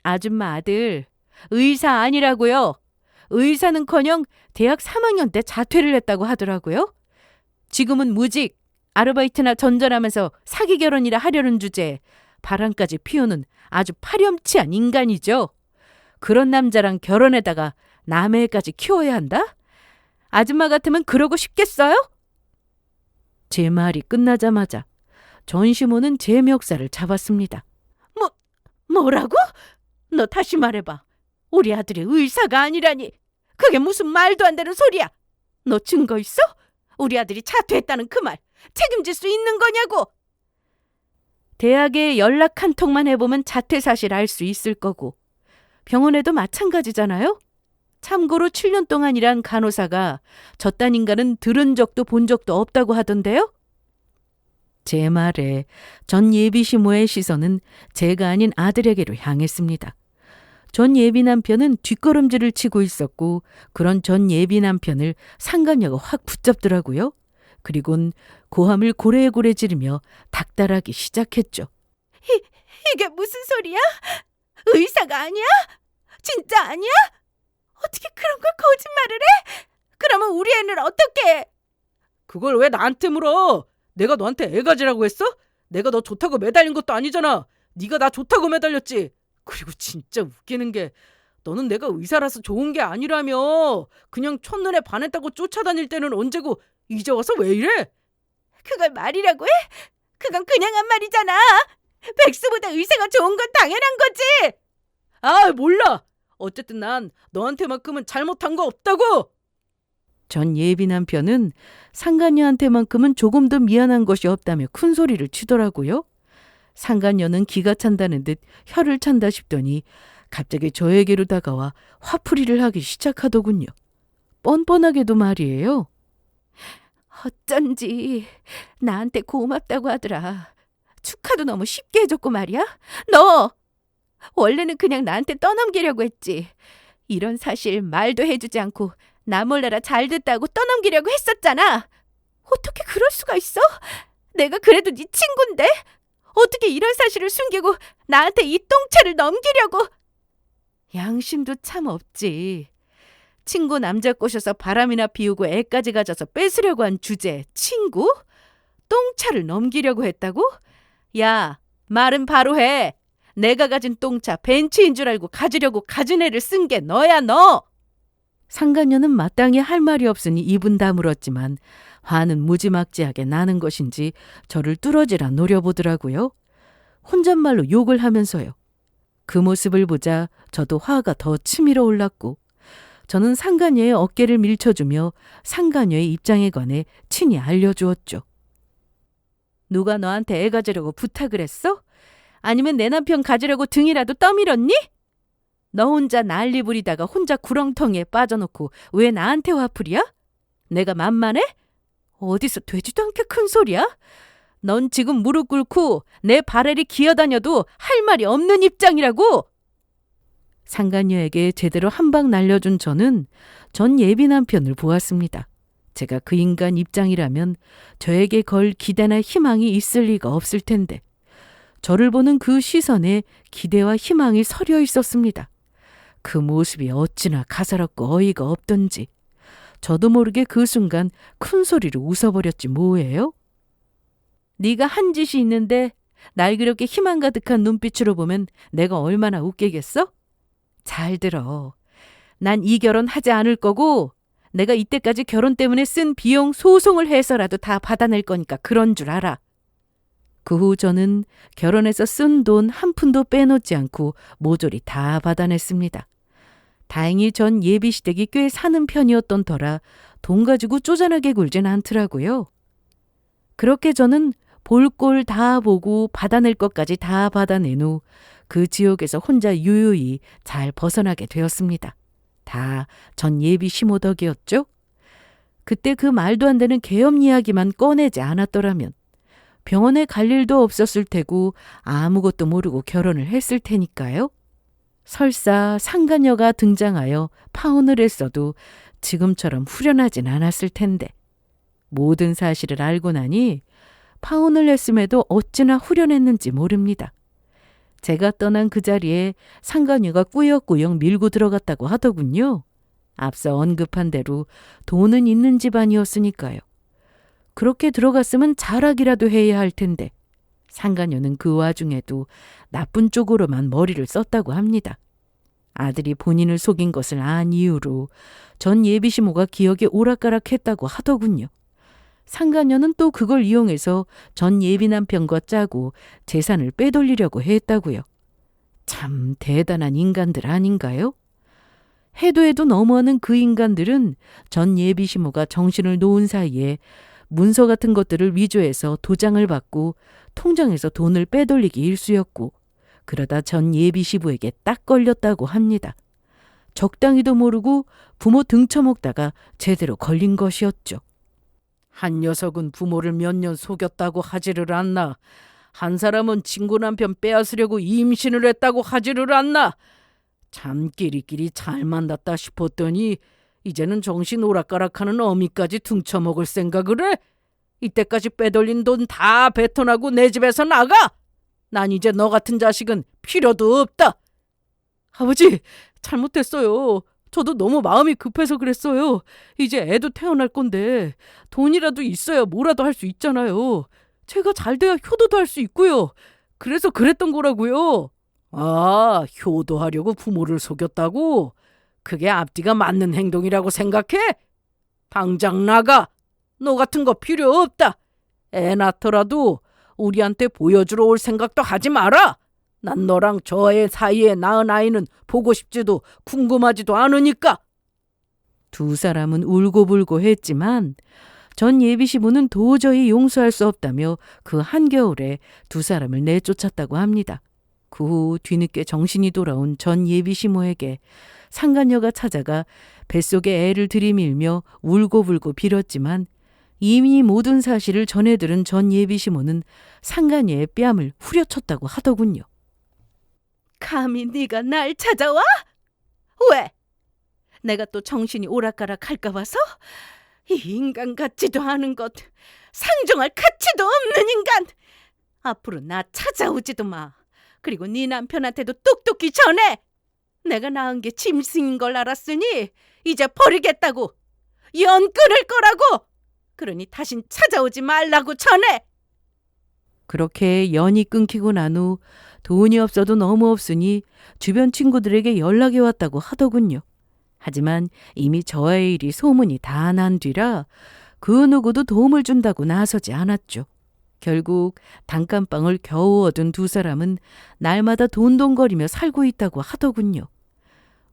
Speaker 1: 아줌마 아들, 의사 아니라고요. 의사는커녕 대학 3학년 때 자퇴를 했다고 하더라고요. 지금은 무직, 아르바이트나 전전하면서 사기 결혼이라 하려는 주제에 바람까지 피우는 아주 파렴치한 인간이죠. 그런 남자랑 결혼에다가 남의 애까지 키워야 한다? 아줌마 같으면 그러고 싶겠어요? 제 말이 끝나자마자 전시모는 제 멱살을 잡았습니다. 뭐라고? 너 다시 말해봐. 우리 아들이 의사가 아니라니. 그게 무슨 말도 안 되는 소리야. 너 증거 있어? 우리 아들이 자퇴했다는 그 말 책임질 수 있는 거냐고. 대학에 연락 한 통만 해보면 자퇴 사실 알 수 있을 거고 병원에도 마찬가지잖아요. 참고로 7년 동안 일한 간호사가 저딴 인간은 들은 적도 본 적도 없다고 하던데요. 제 말에 전 예비 시모의 시선은 제가 아닌 아들에게로 향했습니다. 전 예비 남편은 뒷걸음질을 치고 있었고 그런 전 예비 남편을 상간녀가 확 붙잡더라고요. 그리곤 고함을 고래고래 지르며 닥달하기 시작했죠. 이게 무슨 소리야? 의사가 아니야? 진짜 아니야? 어떻게 그런 걸 거짓말을 해? 그러면 우리 애는 어떻게 해?
Speaker 2: 그걸 왜 나한테 물어? 내가 너한테 애 가지라고 했어? 내가 너 좋다고 매달린 것도 아니잖아. 네가 나 좋다고 매달렸지. 그리고 진짜 웃기는 게 너는 내가 의사라서 좋은 게 아니라며. 그냥 첫눈에 반했다고 쫓아다닐 때는 언제고 이제 와서 왜 이래?
Speaker 3: 그걸 말이라고 해? 그건 그냥 한 말이잖아. 백수보다 의사가 좋은 건 당연한 거지.
Speaker 2: 아, 몰라. 어쨌든 난 너한테만큼은 잘못한 거 없다고.
Speaker 1: 전 예비 남편은 상간녀한테만큼은 조금 더 미안한 것이 없다며 큰 소리를 치더라고요. 상간녀는 기가 찬다는 듯 혀를 찬다 싶더니 갑자기 저에게로 다가와 화풀이를 하기 시작하더군요. 뻔뻔하게도 말이에요.
Speaker 3: 어쩐지 나한테 고맙다고 하더라. 축하도 너무 쉽게 해줬고 말이야. 너 원래는 그냥 나한테 떠넘기려고 했지. 이런 사실 말도 해주지 않고 나 몰라라 잘 됐다고 떠넘기려고 했었잖아. 어떻게 그럴 수가 있어? 내가 그래도 네 친구인데 어떻게 이런 사실을 숨기고 나한테 이 똥차를 넘기려고.
Speaker 1: 양심도 참 없지. 친구 남자 꼬셔서 바람이나 피우고 애까지 가져서 뺏으려고 한 주제에 친구? 똥차를 넘기려고 했다고? 야, 말은 바로 해. 내가 가진 똥차 벤츠인 줄 알고 가지려고 가진 애를 쓴 게 너야 너. 상간녀는 마땅히 할 말이 없으니 입은 다물었지만 화는 무지막지하게 나는 것인지 저를 뚫어지라 노려보더라고요. 혼잣말로 욕을 하면서요. 그 모습을 보자 저도 화가 더 치밀어 올랐고 저는 상간녀의 어깨를 밀쳐주며 상간녀의 입장에 관해 친히 알려주었죠. 누가 너한테 애 가지려고 부탁을 했어? 아니면 내 남편 가지려고 등이라도 떠밀었니? 너 혼자 난리 부리다가 혼자 구렁텅이에 빠져놓고 왜 나한테 화풀이야? 내가 만만해? 어디서 되지도 않게 큰 소리야? 넌 지금 무릎 꿇고 내 발에리 기어다녀도 할 말이 없는 입장이라고! 상간녀에게 제대로 한 방 날려준 저는 전 예비 남편을 보았습니다. 제가 그 인간 입장이라면 저에게 걸 기대나 희망이 있을 리가 없을 텐데 저를 보는 그 시선에 기대와 희망이 서려 있었습니다. 그 모습이 어찌나 가사롭고 어이가 없던지 저도 모르게 그 순간 큰 소리로 웃어버렸지 뭐예요? 네가 한 짓이 있는데 날 그렇게 희망 가득한 눈빛으로 보면 내가 얼마나 웃기겠어? 잘 들어. 난 이 결혼 하지 않을 거고 내가 이때까지 결혼 때문에 쓴 비용 소송을 해서라도 다 받아낼 거니까 그런 줄 알아. 그 후 저는 결혼해서 쓴 돈 한 푼도 빼놓지 않고 모조리 다 받아냈습니다. 다행히 전 예비시댁이 꽤 사는 편이었던 터라 돈 가지고 쪼잔하게 굴진 않더라고요. 그렇게 저는 볼 꼴 다 보고 받아낼 것까지 다 받아낸 후 그 지옥에서 혼자 유유히 잘 벗어나게 되었습니다. 다 전 예비 시모 덕이었죠? 그때 그 말도 안 되는 계엄 이야기만 꺼내지 않았더라면 병원에 갈 일도 없었을 테고 아무것도 모르고 결혼을 했을 테니까요. 설사 상간녀가 등장하여 파혼을 했어도 지금처럼 후련하진 않았을 텐데 모든 사실을 알고 나니 파혼을 했음에도 어찌나 후련했는지 모릅니다. 제가 떠난 그 자리에 상간녀가 꾸역꾸역 밀고 들어갔다고 하더군요. 앞서 언급한 대로 돈은 있는 집안이었으니까요. 그렇게 들어갔으면 자락이라도 해야 할 텐데 상간녀는 그 와중에도 나쁜 쪽으로만 머리를 썼다고 합니다. 아들이 본인을 속인 것을 안 이유로 전 예비시모가 기억에 오락가락했다고 하더군요. 상간녀는 또 그걸 이용해서 전 예비 남편과 짜고 재산을 빼돌리려고 했다고요. 참 대단한 인간들 아닌가요? 해도 해도 너무하는 그 인간들은 전 예비시모가 정신을 놓은 사이에 문서 같은 것들을 위조해서 도장을 받고 통장에서 돈을 빼돌리기 일쑤였고 그러다 전 예비시부에게 딱 걸렸다고 합니다. 적당히도 모르고 부모 등쳐먹다가 제대로 걸린 것이었죠.
Speaker 2: 한 녀석은 부모를 몇 년 속였다고 하지를 않나. 한 사람은 친구 남편 빼앗으려고 임신을 했다고 하지를 않나. 참 끼리끼리 잘 만났다 싶었더니 이제는 정신 오락가락하는 어미까지 등쳐먹을 생각을 해? 이때까지 빼돌린 돈 다 뱉어나고 내 집에서 나가! 난 이제 너 같은 자식은 필요도 없다. 아버지, 잘못했어요. 저도 너무 마음이 급해서 그랬어요. 이제 애도 태어날 건데 돈이라도 있어야 뭐라도 할 수 있잖아요. 제가 잘 돼야 효도도 할 수 있고요. 그래서 그랬던 거라고요. 아, 효도하려고 부모를 속였다고? 그게 앞뒤가 맞는 행동이라고 생각해? 당장 나가. 너 같은 거 필요 없다. 애 낳더라도 우리한테 보여주러 올 생각도 하지 마라. 난 너랑 저 애 사이에 낳은 아이는 보고 싶지도 궁금하지도 않으니까.
Speaker 1: 두 사람은 울고불고 했지만 전 예비시부는 도저히 용서할 수 없다며 그 한겨울에 두 사람을 내쫓았다고 합니다. 그 후 뒤늦게 정신이 돌아온 전 예비시모에게 상간녀가 찾아가 뱃속에 애를 들이밀며 울고불고 빌었지만 이미 모든 사실을 전해들은 전 예비시모는 상간녀의 뺨을 후려쳤다고 하더군요.
Speaker 3: 감히 네가 날 찾아와? 왜? 내가 또 정신이 오락가락 할까 봐서? 이 인간 같지도 않은 것, 상종할 가치도 없는 인간! 앞으로 나 찾아오지도 마. 그리고 네 남편한테도 똑똑히 전해! 내가 낳은 게 짐승인 걸 알았으니 이제 버리겠다고! 연 끊을 거라고! 그러니 다신 찾아오지 말라고 전해!
Speaker 1: 그렇게 연이 끊기고 난 후 돈이 없어도 너무 없으니 주변 친구들에게 연락이 왔다고 하더군요. 하지만 이미 저의 일이 소문이 다 난 뒤라 그 누구도 도움을 준다고 나서지 않았죠. 결국 단칸방을 겨우 얻은 두 사람은 날마다 돈돈거리며 살고 있다고 하더군요.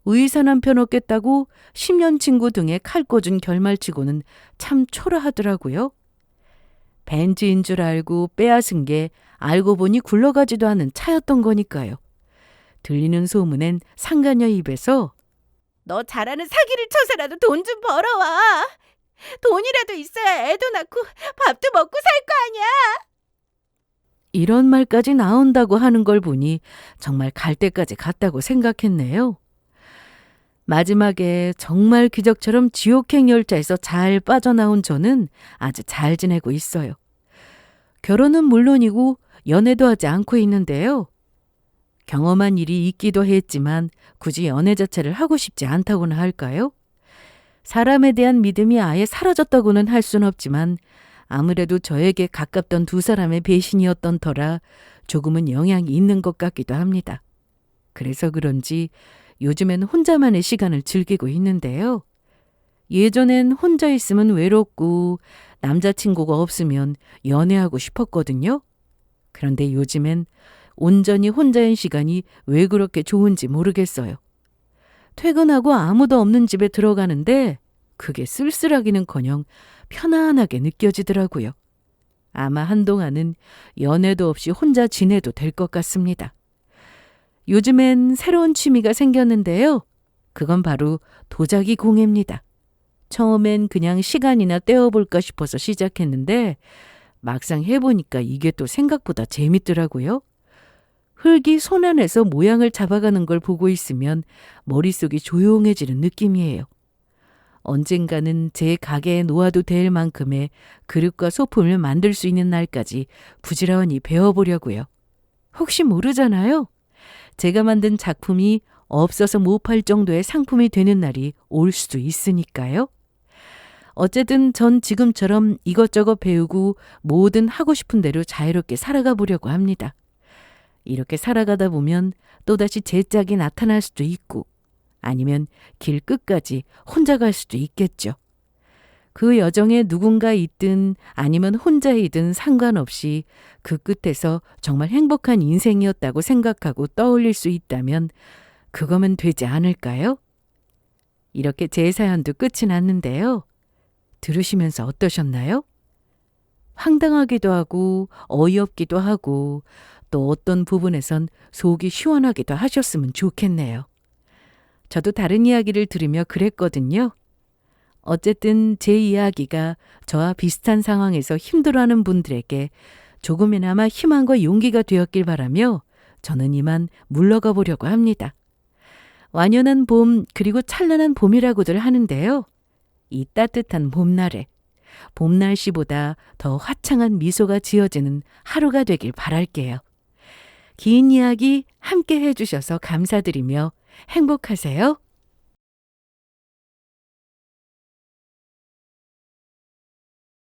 Speaker 1: 의사 남편 얻겠다고 10년 친구 등에 칼 꽂은 결말치고는 참 초라하더라고요. 벤츠인 줄 알고 빼앗은 게 알고 보니 굴러가지도 않은 차였던 거니까요. 들리는 소문엔 상가녀 입에서
Speaker 3: 너 잘하는 사기를 쳐서라도 돈 좀 벌어와. 돈이라도 있어야 애도 낳고 밥도 먹고 살 거 아니야.
Speaker 1: 이런 말까지 나온다고 하는 걸 보니 정말 갈 때까지 갔다고 생각했네요. 마지막에 정말 기적처럼 지옥행 열차에서 잘 빠져나온 저는 아주 잘 지내고 있어요. 결혼은 물론이고 연애도 하지 않고 있는데요. 경험한 일이 있기도 했지만 굳이 연애 자체를 하고 싶지 않다고나 할까요? 사람에 대한 믿음이 아예 사라졌다고는 할 순 없지만 아무래도 저에게 가깝던 두 사람의 배신이었던 터라 조금은 영향이 있는 것 같기도 합니다. 그래서 그런지 요즘엔 혼자만의 시간을 즐기고 있는데요. 예전엔 혼자 있으면 외롭고 남자친구가 없으면 연애하고 싶었거든요. 그런데 요즘엔 온전히 혼자인 시간이 왜 그렇게 좋은지 모르겠어요. 퇴근하고 아무도 없는 집에 들어가는데 그게 쓸쓸하기는커녕 편안하게 느껴지더라고요. 아마 한동안은 연애도 없이 혼자 지내도 될 것 같습니다. 요즘엔 새로운 취미가 생겼는데요. 그건 바로 도자기 공예입니다. 처음엔 그냥 시간이나 때워볼까 싶어서 시작했는데 막상 해보니까 이게 또 생각보다 재밌더라고요. 흙이 손 안에서 모양을 잡아가는 걸 보고 있으면 머릿속이 조용해지는 느낌이에요. 언젠가는 제 가게에 놓아도 될 만큼의 그릇과 소품을 만들 수 있는 날까지 부지런히 배워보려고요. 혹시 모르잖아요. 제가 만든 작품이 없어서 못 팔 정도의 상품이 되는 날이 올 수도 있으니까요. 어쨌든 전 지금처럼 이것저것 배우고 뭐든 하고 싶은 대로 자유롭게 살아가 보려고 합니다. 이렇게 살아가다 보면 또다시 제 짝이 나타날 수도 있고 아니면 길 끝까지 혼자 갈 수도 있겠죠. 그 여정에 누군가 있든 아니면 혼자이든 상관없이 그 끝에서 정말 행복한 인생이었다고 생각하고 떠올릴 수 있다면 그거면 되지 않을까요? 이렇게 제 사연도 끝이 났는데요. 들으시면서 어떠셨나요? 황당하기도 하고 어이없기도 하고 또 어떤 부분에선 속이 시원하기도 하셨으면 좋겠네요. 저도 다른 이야기를 들으며 그랬거든요. 어쨌든 제 이야기가 저와 비슷한 상황에서 힘들어하는 분들에게 조금이나마 희망과 용기가 되었길 바라며 저는 이만 물러가 보려고 합니다. 완연한 봄 그리고 찬란한 봄이라고들 하는데요. 이 따뜻한 봄날에 봄 날씨보다 더 화창한 미소가 지어지는 하루가 되길 바랄게요. 긴 이야기 함께 해주셔서 감사드리며 행복하세요.